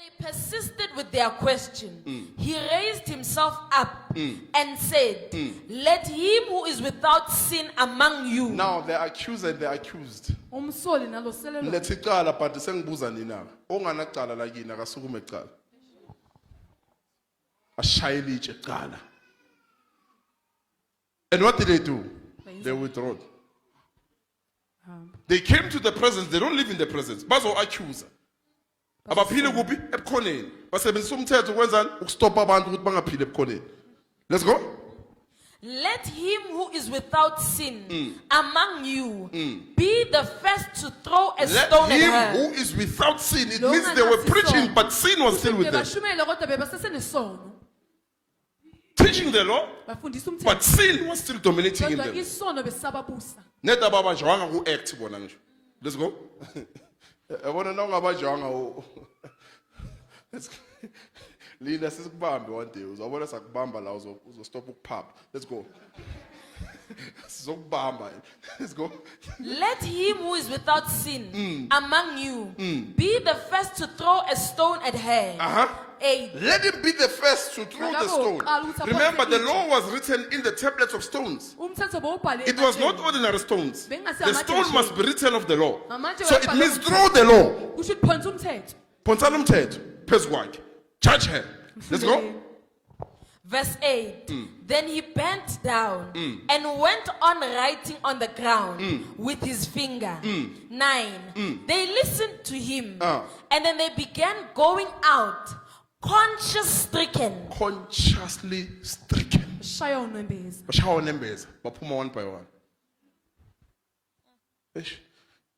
they persisted with their question, he raised himself up and said, let him who is without sin among you. Now the accuser and the accused. Umsoli nalo selelo. Lethi qala but sengibuza nina. Onganaqala la kini akasukume eqala. Ashayile itshe qala. And what did they do? They withdrew. They came to the presence. They don't live in the presence. Bazo accuser. Abaphile kuphi ebukhoneni. Basebenzisa umthetho ukwenzani ukustop abantu ukuthi bangaphile ebukhoneni. Let's go. Let him who is without sin among you be the first to throw a stone Let at him her. who is without sin. It means they were preaching, but sin was still with them. Bashumela kodwa bebasesenesono. Teaching the law, Bafundisa umthetho. but sin was still dominating in Kodwa them. isono besababusa. Neta babajwanga ku-act bona ngisho. Let's go. Yabona na ungabajwanga Linda sisikubambe one day uzabona sakubamba la uzostop ukuphapha. Let's go. Sizokubamba. Let's go. Let him who is without sin among you be the first to throw a stone at her. 8. Let him be the first to throw the stone. Remember, the law was written in the tablets of stones. Umthetho bowubhale. It was not ordinary stones. The Bengasi stone must be written of the law. Amatshe So it wabhalwe means umthetho. throw the law. Usho phonsa umthetho. Phonsana umthetho phezu kwakhe. Judge her. Let's go. Verse 8. Then he bent down and went on writing on the ground with his finger. 9. They listened to him and then they began going out, conscience stricken. Consciously stricken. Shaya unembeza. Bashawa nembeza. Baphuma one by one. Eish.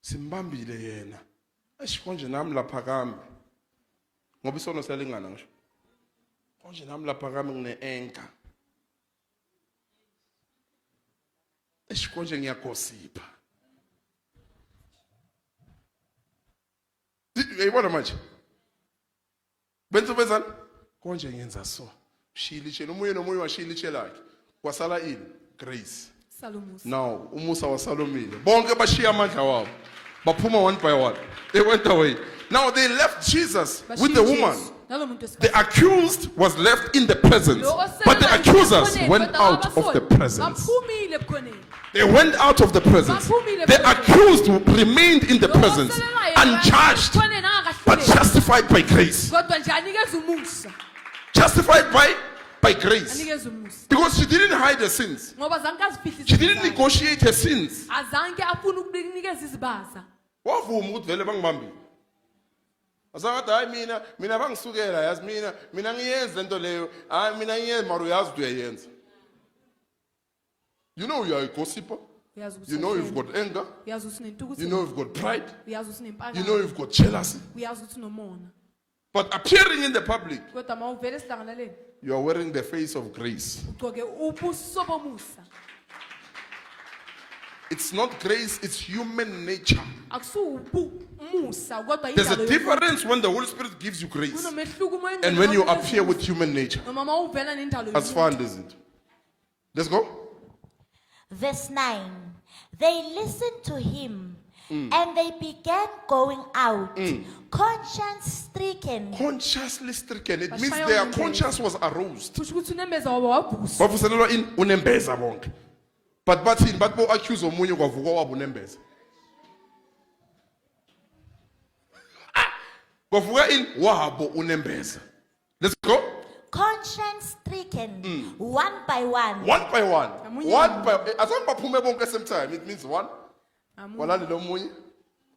Simbambile yena. Eish konje nami lapha kami. Ngoba isono siyalingana ngisho. Konje nami lapha kami ngine-anchor. Eish konje ngiyagosipha. Yayibona manje? Benzani? Konje ngenza so. Shilitshe nomunye nomunye washilitshe lakhe. Kwasala ini? Grace. Salumusa. Now, umusa wasalomile. Bonke bashiya amandla wabo. Baphuma one by one. They went away. Now they left Jesus with the woman. Nalo muntu wesifazane. The accused was left in the presence, but the accusers went out of the presence. Baphumile ebukhoneni. They went out of the presence. The accused remained in the presence, uncharged, but justified by grace. Kodwa nje anikeza umusa. Justified by grace. Anikeza umusa. Because she didn't hide her sins. Ngoba zange azifihlise. She didn't negotiate her sins. Azange afuna ukunikeza izibaza. Wavuma ukuthi vele bangibambile. Asangathi hayi mina bangisukela yazi mina ngiyenza lento leyo. Hayi mina ngiyenza mara uyazi ukuthi uyayenza. You know you are a gossiper. You know you've got anger. Uyazi usinentukuthelo. You know you've got pride. Uyazi usinempaka. You know you've got jealousy. Uyazi ukuthi unomona. But appearing in the public, Kodwa mawuvela esihlanganeleni. you are wearing the face of grace. Ugcoke ubuso bomusa. It's not grace, it's human nature. Akusuumusa kodwa There's a indalo difference when the Holy Spirit gives you grace kunomehluko uma and when you appear with human nature. noma mawuvela nendalo As fun as it. Let's go. Verse 9. They listened to him and they began going out, conscience stricken. Consciously stricken. It means their conscience was aroused. kusho ukuthi unembeza wabo wabusa. Bavuselelwa in unembeza bonke. But bathini bathi bo accuse omunye kwavuka wabo unembeza. Kwavuka in wabo unembeza. Let's go. Conscience stricken, one by one. One by one. Ngamunye One by as long as baphume bonke same time, it means one. Ngamunye. Walandela omunye.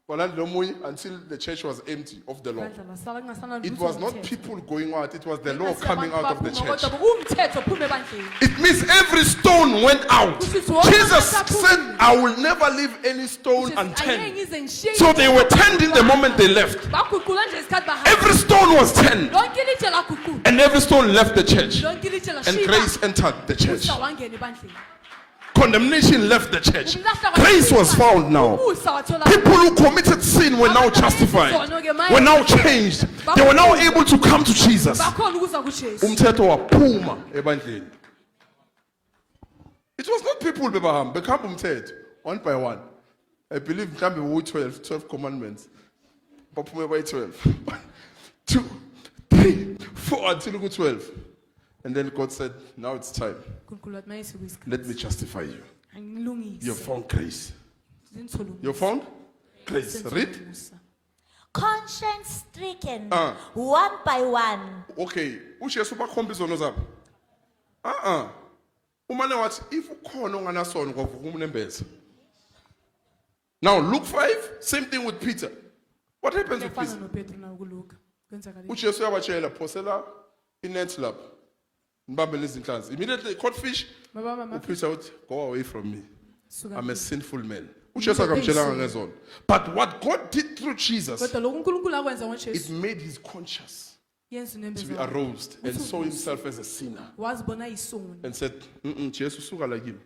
Walandela omunye until the church was empty of the law. Ngadlala ngasala It lutho was not ngomthetho. people going out, it was the law Bengasi coming abantu out of the baphuma, church. kodwa umthetho uphume ebandleni. It means every stone went out. Jesus said, I will never leave any stone Angeke unturned. ngize ngishiye So they were turned in the moment they left. baguqula nje isikhathi bahamba. Every stone was turned, Lonke ilitshe laguqula. and every stone left the church, Lonke ilitshe and lashiya. grace entered the church. Umusa wangena ebandleni. Condemnation left the church. Grace was found now. Umusa wathola. People who committed sin were now justified, were now changed. They were now able to come to Jesus. Bakhona ukuza kuJesu. Umthetho waphuma ebandleni. It was not people bebahamba bekhamba umthetho one by one. I believe mhlambe u 12 commandments. Baphume by 12. 4 until 12. And then God said, now it's time. uNkulunkulu wathi mayise kwisikhathi Let me justify you. angilungise You found grace. Zinithole You found grace. Read. umusa. Conscience stricken, Ah. one by one. Okay. uJesu bakhomba izono zabo. Umane wathi if ukhona onganasono kwavuka umnembeza. Now Luke 5, same thing with Peter. What happens with Kuyafana Peter? noPetro nakuluka kwenzakaleni uJesu uyabatshela phosela inet lab. Nibambe lezinhlanzi. Immediately caught fish. baba mama uPeter uthi go away from me. suka I'm a sinful man. uJesu akamtshelanga ngezono. But what God did through Jesus, kodwa lokhu uNkulunkulu akwenza it ngoJesu made his conscience yenza to be unembeza aroused and saw himself as a sinner wazibona isoni and said, Jesu suka la kimi.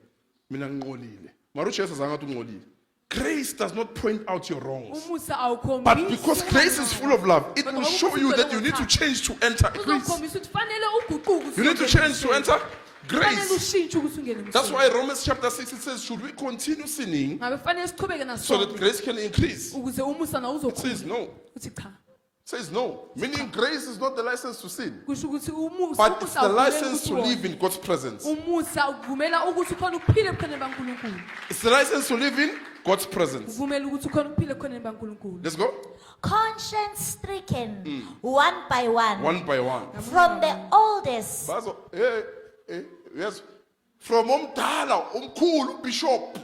Mina ngiqolile. Mara uJesu azange athi ungcolile. Grace does not point out your wrongs. umusa awukhombisi But because grace is full of love, it will show you that you need to change to enter grace. uzokhombisa ukuthi fanele uguquke You need to change to enter fanele grace. ushintshe ukuthi ungene That's emhlabeni. why Romans chapter 6 it says, should we continue sinning ngabe fanele siqhubeke so naso that grace can increase? ukuze umusa nawo It says uzokhula no. uthi cha It says no. Meaning grace is not the license to sin, kusho ukuthi umusa but it's the uvumela license to ukuthi live in God's presence. umusa uvumela ukuthi ukhona ukuphila ebukhoneni baNkulunkulu It's the license to live in God's presence. uvumela ukuthi ukhona ukuphila ebukhoneni baNkulunkulu Let's go. Conscience stricken, one by one. One by one. From the oldest Bazo, yes. From Omdala, Umkhulu Bishop.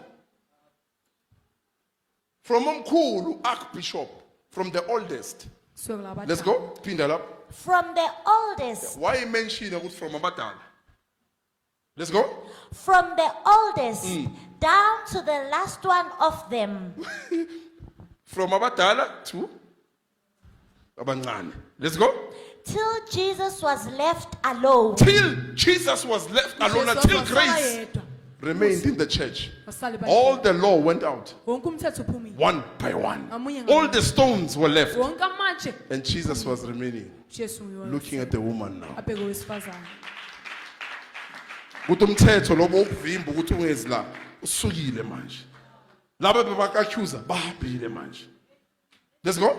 From Umkhulu Archbishop. From the oldest. suka laba Let's go. Pinda up. from the oldest, Why mention it from Abadala? Let's go. from the oldest down to the last one of them. From Abadala to Abancane. Let's go. Till Jesus was left alone. Till Jesus was left alone, until grace remained in the church. All the law went out, wonke umthetho uphumile one by one. All the stones were left, wonke amatshe and Jesus was remaining, Jesu nguyona looking at the woman now. abheke owesifazane Ukuthi umthetho lobo ukuvimba ukuthi ungezi la usukile manje. Laba bebaka-accuser bahambile manje. Let's go.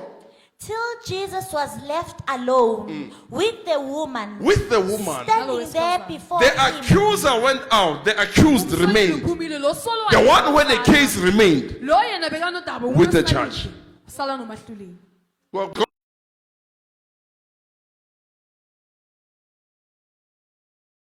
Till Jesus was left alone with the woman With the woman, standing there before the him. accuser went out, the accused remained. uphumile lo solo The one where the case remained. lo yena bekanodaba With the judge. sala nomahluleli Well, God